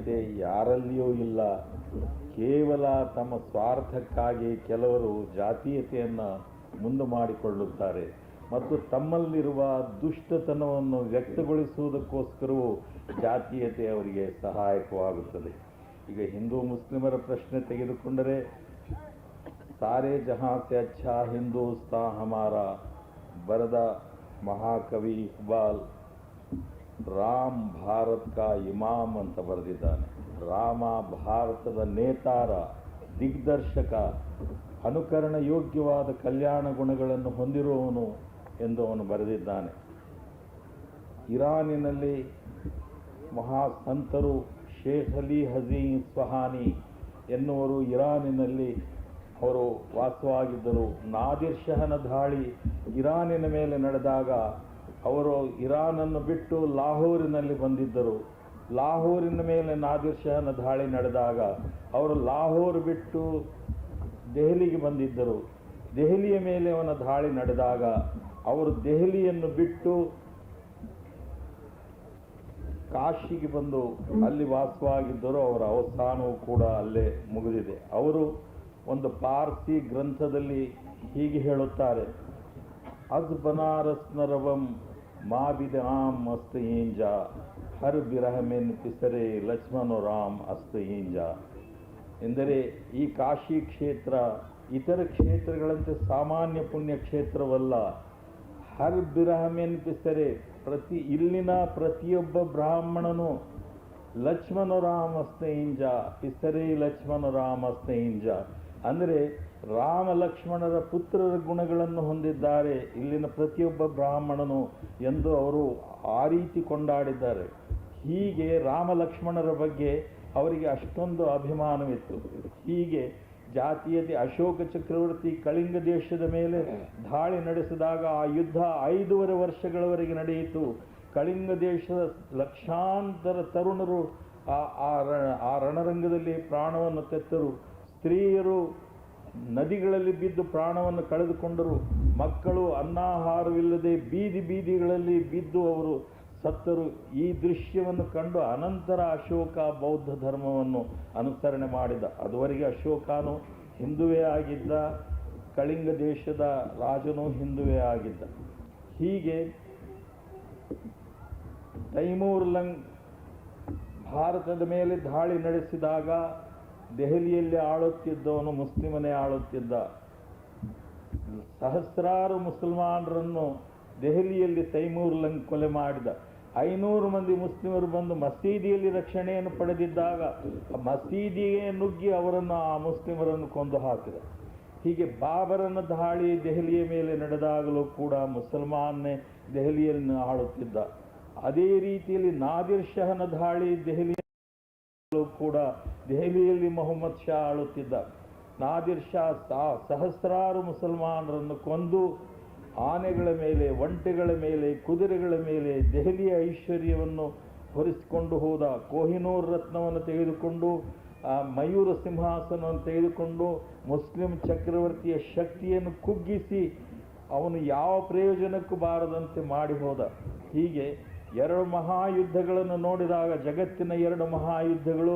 ಜಾತೀಯತೆ ಯಾರಲ್ಲಿಯೂ ಇಲ್ಲ. ಕೇವಲ ತಮ್ಮ ಸ್ವಾರ್ಥಕ್ಕಾಗಿ ಕೆಲವರು ಜಾತೀಯತೆಯನ್ನು ಮುಂದೆ ಮಾಡಿಕೊಳ್ಳುತ್ತಾರೆ ಮತ್ತು ತಮ್ಮಲ್ಲಿರುವ ದುಷ್ಟತನವನ್ನು ವ್ಯಕ್ತಗೊಳಿಸುವುದಕ್ಕೋಸ್ಕರವೂ ಜಾತೀಯತೆ ಅವರಿಗೆ ಸಹಾಯಕವಾಗುತ್ತದೆ. ಈಗ ಹಿಂದೂ ಮುಸ್ಲಿಮರ ಪ್ರಶ್ನೆ ತೆಗೆದುಕೊಂಡರೆ, ಸಾರೆ ಜಹಾಂ ಸೆ ಅಚ್ಚಾ ಹಿಂದೂಸ್ತಾ ಹಮಾರ ಬರೆದ ಮಹಾಕವಿ ಇಕ್ಬಾಲ್ ರಾಮ್ ಭಾರತ್ ಕಾ ಇಮಾಮ್ ಅಂತ ಬರೆದಿದ್ದಾನೆ. ರಾಮ ಭಾರತದ ನೇತಾರ, ದಿಗ್ದರ್ಶಕ, ಅನುಕರಣ ಯೋಗ್ಯವಾದ ಕಲ್ಯಾಣ ಗುಣಗಳನ್ನು ಹೊಂದಿರುವವನು ಎಂದು ಅವನು ಬರೆದಿದ್ದಾನೆ. ಇರಾನಿನಲ್ಲಿ ಮಹಾಸಂತರು ಶೇಖ್ ಅಲಿ ಹಜೀನ್ ಸ್ವಹಾನಿ ಎನ್ನುವರು ಇರಾನಿನಲ್ಲಿ ಅವರು ವಾಸವಾಗಿದ್ದರು. ನಾದಿರ್ ಶಹನ ದಾಳಿ ಇರಾನಿನ ಮೇಲೆ ನಡೆದಾಗ ಅವರು ಇರಾನನ್ನು ಬಿಟ್ಟು ಲಾಹೋರಿನಲ್ಲಿ ಬಂದಿದ್ದರು. ಲಾಹೋರಿನ ಮೇಲೆ ನಾದಿರ್ ಶಹನ ದಾಳಿ ನಡೆದಾಗ ಅವರು ಲಾಹೋರ್ ಬಿಟ್ಟು ದೆಹಲಿಗೆ ಬಂದಿದ್ದರು. ದೆಹಲಿಯ ಮೇಲೆ ಅವನ ದಾಳಿ ನಡೆದಾಗ ಅವರು ದೆಹಲಿಯನ್ನು ಬಿಟ್ಟು ಕಾಶಿಗೆ ಬಂದು ಅಲ್ಲಿ ವಾಸವಾಗಿದ್ದರು. ಅವರ ಅವಸಾನವೂ ಕೂಡ ಅಲ್ಲೇ ಮುಗಿದಿದೆ. ಅವರು ಒಂದು ಪಾರ್ಸಿ ಗ್ರಂಥದಲ್ಲಿ ಹೀಗೆ ಹೇಳುತ್ತಾರೆ, ಅಜ್ ಬನಾರಸ್ ನರವಂ ಮಾಬಿದ ಆಮ್ ಅಸ್ತ ಈಂಜಾ ಹರ್ ಬಿರಹಮೆನ್ ಪಿಸರೆ ಲಕ್ಷ್ಮಣ ರಾಮ್ ಅಸ್ತ ಈಂಜಾ. ಎಂದರೆ ಈ ಕಾಶಿ ಕ್ಷೇತ್ರ ಇತರ ಕ್ಷೇತ್ರಗಳಂತೆ ಸಾಮಾನ್ಯ ಪುಣ್ಯ ಕ್ಷೇತ್ರವಲ್ಲ. ಹರ್ ಬಿರಹಮೆನ್ ಪಿಸರೆ, ಇಲ್ಲಿನ ಪ್ರತಿಯೊಬ್ಬ ಬ್ರಾಹ್ಮಣನು ಲಕ್ಷ್ಮಣ ರಾಮ ಅಸ್ತೈಂಜ ಪಿಸರೆ ಲಕ್ಷ್ಮಣ ರಾಮ ಅಸ್ತೈಂಜ, ಅಂದರೆ ರಾಮ ಲಕ್ಷ್ಮಣರ ಪುತ್ರರ ಗುಣಗಳನ್ನು ಹೊಂದಿದ್ದಾರೆ ಇಲ್ಲಿನ ಪ್ರತಿಯೊಬ್ಬ ಬ್ರಾಹ್ಮಣನು ಎಂದು ಅವರು ಆ ರೀತಿ ಕೊಂಡಾಡಿದ್ದಾರೆ. ಹೀಗೆ ರಾಮ ಲಕ್ಷ್ಮಣರ ಬಗ್ಗೆ ಅವರಿಗೆ ಅಷ್ಟೊಂದು ಅಭಿಮಾನವಿತ್ತು. ಹೀಗೆ ಜಾತೀಯತೆ, ಅಶೋಕ ಚಕ್ರವರ್ತಿ ಕಳಿಂಗ ದೇಶದ ಮೇಲೆ ದಾಳಿ ನಡೆಸಿದಾಗ ಆ ಯುದ್ಧ 5.5 ವರ್ಷಗಳವರೆಗೆ ನಡೆಯಿತು. ಕಳಿಂಗ ದೇಶದ ಲಕ್ಷಾಂತರ ತರುಣರು ಆ ರಣರಂಗದಲ್ಲಿ ಪ್ರಾಣವನ್ನು ತೆತ್ತರು. ಸ್ತ್ರೀಯರು ನದಿಗಳಲ್ಲಿ ಬಿದ್ದು ಪ್ರಾಣವನ್ನು ಕಳೆದುಕೊಂಡರು. ಮಕ್ಕಳು ಅನ್ನಾಹಾರವಿಲ್ಲದೆ ಬೀದಿಗಳಲ್ಲಿ ಬಿದ್ದು ಅವರು ಸತ್ತರು. ಈ ದೃಶ್ಯವನ್ನು ಕಂಡು ಅನಂತರ ಅಶೋಕ ಬೌದ್ಧ ಧರ್ಮವನ್ನು ಅನುಸರಣೆ ಮಾಡಿದ. ಅದುವರೆಗೆ ಅಶೋಕನು ಹಿಂದುವೇ ಆಗಿದ್ದ, ಕಳಿಂಗ ದೇಶದ ರಾಜನು ಹಿಂದುವೇ ಆಗಿದ್ದ. ಹೀಗೆ ತೈಮೂರ್ಲಂಗ್ ಭಾರತದ ಮೇಲೆ ದಾಳಿ ನಡೆಸಿದಾಗ ದೆಹಲಿಯಲ್ಲಿ ಆಳುತ್ತಿದ್ದವನು ಮುಸ್ಲಿಮನೇ ಆಳುತ್ತಿದ್ದ. ಸಹಸ್ರಾರು ಮುಸಲ್ಮಾನರನ್ನು ದೆಹಲಿಯಲ್ಲಿ ತೈಮೂರ್ಲಂಗ್ ಕೊಲೆ ಮಾಡಿದ. 500 ಮಂದಿ ಮುಸ್ಲಿಮರು ಬಂದು ಮಸೀದಿಯಲ್ಲಿ ರಕ್ಷಣೆಯನ್ನು ಪಡೆದಿದ್ದಾಗ ಮಸೀದಿಗೆ ನುಗ್ಗಿ ಅವರನ್ನು, ಆ ಮುಸ್ಲಿಮರನ್ನು ಕೊಂದು ಹಾಕಿದ. ಹೀಗೆ ಬಾಬರನ ದಾಳಿ ದೆಹಲಿಯ ಮೇಲೆ ನಡೆದಾಗಲೂ ಕೂಡ ಮುಸಲ್ಮಾನೇ ದೆಹಲಿಯನ್ನು ಆಳುತ್ತಿದ್ದ. ಅದೇ ರೀತಿಯಲ್ಲಿ ನಾದಿರ್ ಶಹನ ದಾಳಿ ದೆಹಲಿಯಲ್ಲೂ ಕೂಡ ದೆಹಲಿಯಲ್ಲಿ ಮೊಹಮ್ಮದ್ ಶಾ ಆಳುತ್ತಿದ್ದ. ನಾದಿರ್ ಶಾ ಸಹಸ್ರಾರು ಮುಸಲ್ಮಾನರನ್ನು ಕೊಂದು ಆನೆಗಳ ಮೇಲೆ, ಒಂಟೆಗಳ ಮೇಲೆ, ಕುದುರೆಗಳ ಮೇಲೆ ದೆಹಲಿಯ ಐಶ್ವರ್ಯವನ್ನು ಹೊರಿಸಿಕೊಂಡು ಹೋದ. ಕೊಹಿನೂರ್ ರತ್ನವನ್ನು ತೆಗೆದುಕೊಂಡು, ಮಯೂರ ಸಿಂಹಾಸನವನ್ನು ತೆಗೆದುಕೊಂಡು ಮುಸ್ಲಿಂ ಚಕ್ರವರ್ತಿಯ ಶಕ್ತಿಯನ್ನು ಕುಗ್ಗಿಸಿ ಅವನು ಯಾವ ಪ್ರಯೋಜನಕ್ಕೂ ಬಾರದಂತೆ ಮಾಡಿ ಹೋದ. ಹೀಗೆ 2 ಮಹಾಯುದ್ಧಗಳನ್ನು ನೋಡಿದಾಗ ಜಗತ್ತಿನ 2 ಮಹಾಯುದ್ಧಗಳು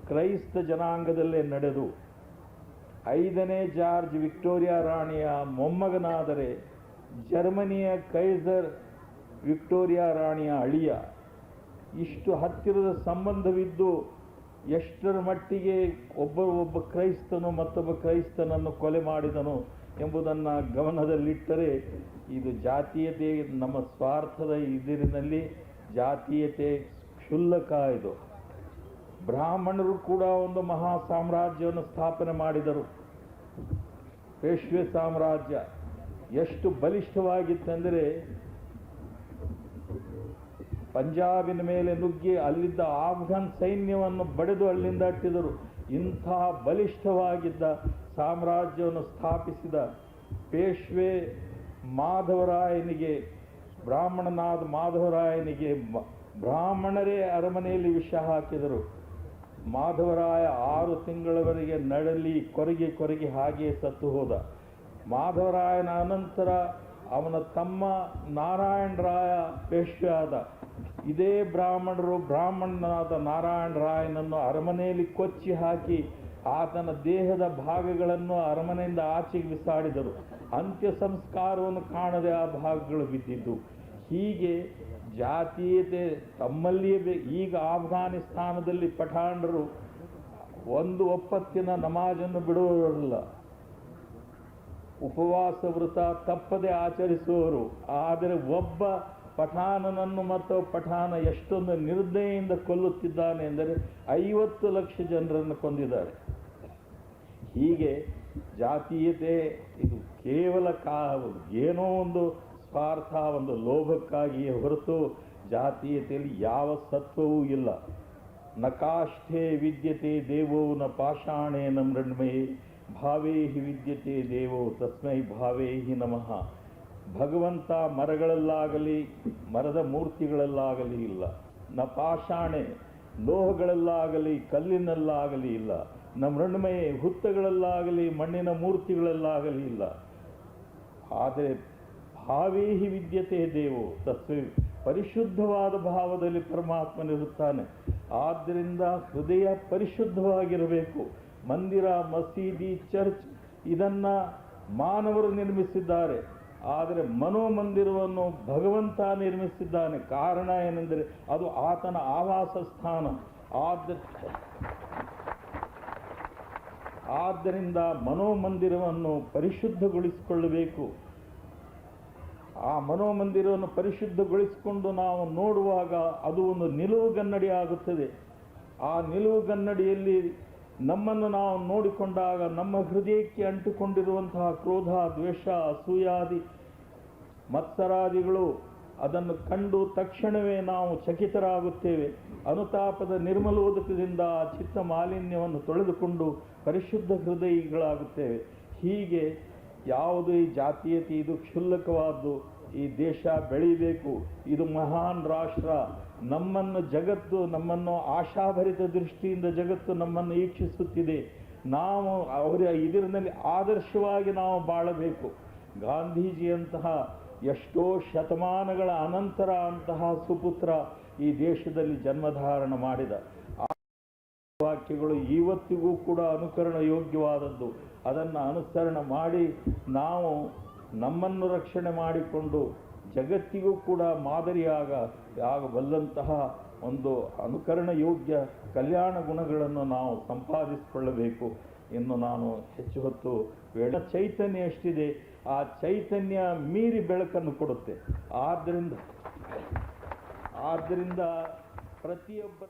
ಕ್ರೈಸ್ತ ಜನಾಂಗದಲ್ಲೇ ನಡೆದು 5ನೇ ಜಾರ್ಜ್ ವಿಕ್ಟೋರಿಯಾ ರಾಣಿಯ ಮೊಮ್ಮಗನಾದರೆ ಜರ್ಮನಿಯ ಕೈಸರ್ ವಿಕ್ಟೋರಿಯಾ ರಾಣಿಯ ಅಳಿಯ. ಇಷ್ಟು ಹತ್ತಿರದ ಸಂಬಂಧವಿದ್ದು ಎಷ್ಟರ ಮಟ್ಟಿಗೆ ಒಬ್ಬ ಕ್ರೈಸ್ತನು ಮತ್ತೊಬ್ಬ ಕ್ರೈಸ್ತನನ್ನು ಕೊಲೆ ಮಾಡಿದನು ಎಂಬುದನ್ನು ಗಮನದಲ್ಲಿಟ್ಟರೆ ಇದು ಜಾತೀಯತೆ, ನಮ್ಮ ಸ್ವಾರ್ಥದ ಇದರಿನಲ್ಲಿ ಜಾತೀಯತೆ ಕ್ಷುಲ್ಲಕ. ಇದು ಬ್ರಾಹ್ಮಣರು ಕೂಡ ಒಂದು ಮಹಾ ಸಾಮ್ರಾಜ್ಯವನ್ನು ಸ್ಥಾಪನೆ ಮಾಡಿದರು. ಪೇಶ್ವೆ ಸಾಮ್ರಾಜ್ಯ ಎಷ್ಟು ಬಲಿಷ್ಠವಾಗಿತ್ತೆಂದರೆ ಪಂಜಾಬಿನ ಮೇಲೆ ನುಗ್ಗಿ ಅಲ್ಲಿದ್ದ ಆಫ್ಘನ್ ಸೈನ್ಯವನ್ನು ಬಡಿದು ಅಲ್ಲಿಂದ ಅಟ್ಟಿದರು. ಇಂಥ ಬಲಿಷ್ಠವಾಗಿದ್ದ ಸಾಮ್ರಾಜ್ಯವನ್ನು ಸ್ಥಾಪಿಸಿದ ಪೇಶ್ವೆ ಮಾಧವರಾಯನಿಗೆ, ಬ್ರಾಹ್ಮಣನಾದ ಮಾಧವರಾಯನಿಗೆ ಬ್ರಾಹ್ಮಣರೇ ಅರಮನೆಯಲ್ಲಿ ವಿಷ ಹಾಕಿದರು. ಮಾಧವರಾಯ 6 ತಿಂಗಳವರೆಗೆ ನಡಲಿ ಕೊರಗಿ ಹಾಗೆಯೇ ಸತ್ತು ಹೋದ. ಮಾಧವರಾಯನ ಅನಂತರ ಅವನ ತಮ್ಮ ನಾರಾಯಣರಾಯ ಪೇಶ್ವೆ ಆದ. ಇದೇ ಬ್ರಾಹ್ಮಣನಾದ ನಾರಾಯಣ ರಾಯನನ್ನು ಅರಮನೆಯಲ್ಲಿ ಕೊಚ್ಚಿ ಹಾಕಿ ಆತನ ದೇಹದ ಭಾಗಗಳನ್ನು ಅರಮನೆಯಿಂದ ಆಚೆಗೆ ಬಿಸಾಡಿದರು. ಅಂತ್ಯ ಸಂಸ್ಕಾರವನ್ನು ಕಾಣದೆ ಆ ಭಾಗಗಳು ಬಿದ್ದಿದ್ದು. ಹೀಗೆ ಜಾತೀಯತೆ ತಮ್ಮಲ್ಲಿಯೇ ಈಗ ಆಫ್ಘಾನಿಸ್ತಾನದಲ್ಲಿ ಪಠಾಣರು ಒಂದು ಒಪ್ಪತ್ತಿನ ನಮಾಜನ್ನು ಬಿಡುವವರಲ್ಲ, ಉಪವಾಸ ವೃತ ತಪ್ಪದೆ ಆಚರಿಸುವವರು. ಆದರೆ ಒಬ್ಬ ಪಠಾಣನನ್ನು ಮತ್ತು ಪಠಾಣ ಎಷ್ಟೊಂದು ನಿರ್ದಯೆಯಿಂದ ಕೊಲ್ಲುತ್ತಿದ್ದಾನೆ ಎಂದರೆ 50 ಲಕ್ಷ ಜನರನ್ನು ಕೊಂದಿದ್ದಾರೆ. ಹೀಗೆ ಜಾತೀಯತೆ ಇದು ಕೇವಲ ಏನೋ ಒಂದು ಸ್ವಾರ್ಥ, ಒಂದು ಲೋಭಕ್ಕಾಗಿಯೇ ಹೊರತು ಜಾತೀಯತೆಯಲ್ಲಿ ಯಾವ ಸತ್ವವೂ ಇಲ್ಲ. ನಕಾಷ್ಠೆ ವಿದ್ಯತೆ ದೇವೋ ನ ಪಾಷಾಣೇ ನ ಮೃಣ್ಮಯೇ ಭಾವೇಹಿ ವಿದ್ಯತೆ ದೇವೋ ತಸ್ಮೈ ಭಾವೇಹಿ ನಮಃ. ಭಗವಂತ ಮರಗಳಲ್ಲಾಗಲಿ ಮರದ ಮೂರ್ತಿಗಳಲ್ಲಾಗಲಿ ಇಲ್ಲ, ನ ಪಾಷಾಣೆ ಲೋಹಗಳಲ್ಲಾಗಲಿ ಕಲ್ಲಿನಲ್ಲಾಗಲಿ ಇಲ್ಲ, ನ ಮೃಣ್ಮಯೇ ಹುತ್ತಗಳಲ್ಲಾಗಲಿ ಮಣ್ಣಿನ ಮೂರ್ತಿಗಳಲ್ಲಾಗಲಿ ಇಲ್ಲ. ಆದರೆ ಭಾವೇಹಿ ವಿದ್ಯತೆ ದೇವೋ ತಸ್ಮೈ ಪರಿಶುದ್ಧವಾದ ಭಾವದಲ್ಲಿ ಪರಮಾತ್ಮನಿರುತ್ತಾನೆ. ಆದ್ದರಿಂದ ಹೃದಯ ಪರಿಶುದ್ಧವಾಗಿರಬೇಕು. ಮಂದಿರ, ಮಸೀದಿ, ಚರ್ಚ್ ಇದನ್ನು ಮಾನವರು ನಿರ್ಮಿಸಿದ್ದಾರೆ, ಆದರೆ ಮನೋಮಂದಿರವನ್ನು ಭಗವಂತ ನಿರ್ಮಿಸಿದ್ದಾನೆ. ಕಾರಣ ಏನೆಂದರೆ ಅದು ಆತನ ಆವಾಸ ಸ್ಥಾನ. ಆದ್ದರಿಂದ ಮನೋಮಂದಿರವನ್ನು ಪರಿಶುದ್ಧಗೊಳಿಸಿಕೊಳ್ಳಬೇಕು. ಆ ಮನೋಮಂದಿರವನ್ನು ಪರಿಶುದ್ಧಗೊಳಿಸಿಕೊಂಡು ನಾವು ನೋಡುವಾಗ ಅದು ಒಂದು ನಿಲುವುಗನ್ನಡಿ ಆಗುತ್ತದೆ. ಆ ನಿಲುವುಗನ್ನಡಿಯಲ್ಲಿ ನಮ್ಮನ್ನು ನಾವು ನೋಡಿಕೊಂಡಾಗ ನಮ್ಮ ಹೃದಯಕ್ಕೆ ಅಂಟುಕೊಂಡಿರುವಂತಹ ಕ್ರೋಧ, ದ್ವೇಷ, ಅಸೂಯಾದಿ ಮತ್ಸರಾದಿಗಳು ಅದನ್ನು ಕಂಡು ತಕ್ಷಣವೇ ನಾವು ಚಕಿತರಾಗುತ್ತೇವೆ. ಅನುತಾಪದ ನಿರ್ಮಲೋದಕದಿಂದ ಆ ಚಿತ್ತ ಮಾಲಿನ್ಯವನ್ನು ತೊಳೆದುಕೊಂಡು ಪರಿಶುದ್ಧ ಹೃದಯಿಗಳಾಗುತ್ತೇವೆ. ಹೀಗೆ ಯಾವುದು ಈ ಜಾತೀಯತೆ ಇದು ಕ್ಷುಲ್ಲಕವಾದ್ದು. ಈ ದೇಶ ಬೆಳೀಬೇಕು, ಇದು ಮಹಾನ್ ರಾಷ್ಟ್ರ. ನಮ್ಮನ್ನು ಆಶಾಭರಿತ ದೃಷ್ಟಿಯಿಂದ ಜಗತ್ತು ನಮ್ಮನ್ನು ಈಕ್ಷಿಸುತ್ತಿದೆ. ನಾವು ಇದರಲ್ಲಿ ಆದರ್ಶವಾಗಿ ನಾವು ಬಾಳಬೇಕು. ಗಾಂಧೀಜಿಯಂತಹ ಎಷ್ಟೋ ಶತಮಾನಗಳ ಅನಂತರ ಅಂತಹ ಸುಪುತ್ರ ಈ ದೇಶದಲ್ಲಿ ಜನ್ಮಧಾರಣ ಮಾಡಿದ. ಆ ವಾಕ್ಯಗಳು ಇವತ್ತಿಗೂ ಕೂಡ ಅನುಕರಣ ಯೋಗ್ಯವಾದದ್ದು. ಅದನ್ನು ಅನುಸರಣೆ ಮಾಡಿ ನಾವು ನಮ್ಮನ್ನು ರಕ್ಷಣೆ ಮಾಡಿಕೊಂಡು ಜಗತ್ತಿಗೂ ಕೂಡ ಮಾದರಿಯಾಗಬಲ್ಲಂತಹ ಒಂದು ಅನುಕರಣ ಯೋಗ್ಯ ಕಲ್ಯಾಣ ಗುಣಗಳನ್ನು ನಾವು ಸಂಪಾದಿಸಿಕೊಳ್ಳಬೇಕು. ಇನ್ನು ನಾನು ಹೆಚ್ಚು ಹೊತ್ತು ಚೈತನ್ಯ ಎಷ್ಟಿದೆ, ಆ ಚೈತನ್ಯ ಮೀರಿ ಬೆಳಕನ್ನು ಕೊಡುತ್ತೆ. ಆದ್ದರಿಂದ ಪ್ರತಿಯೊಬ್ಬರ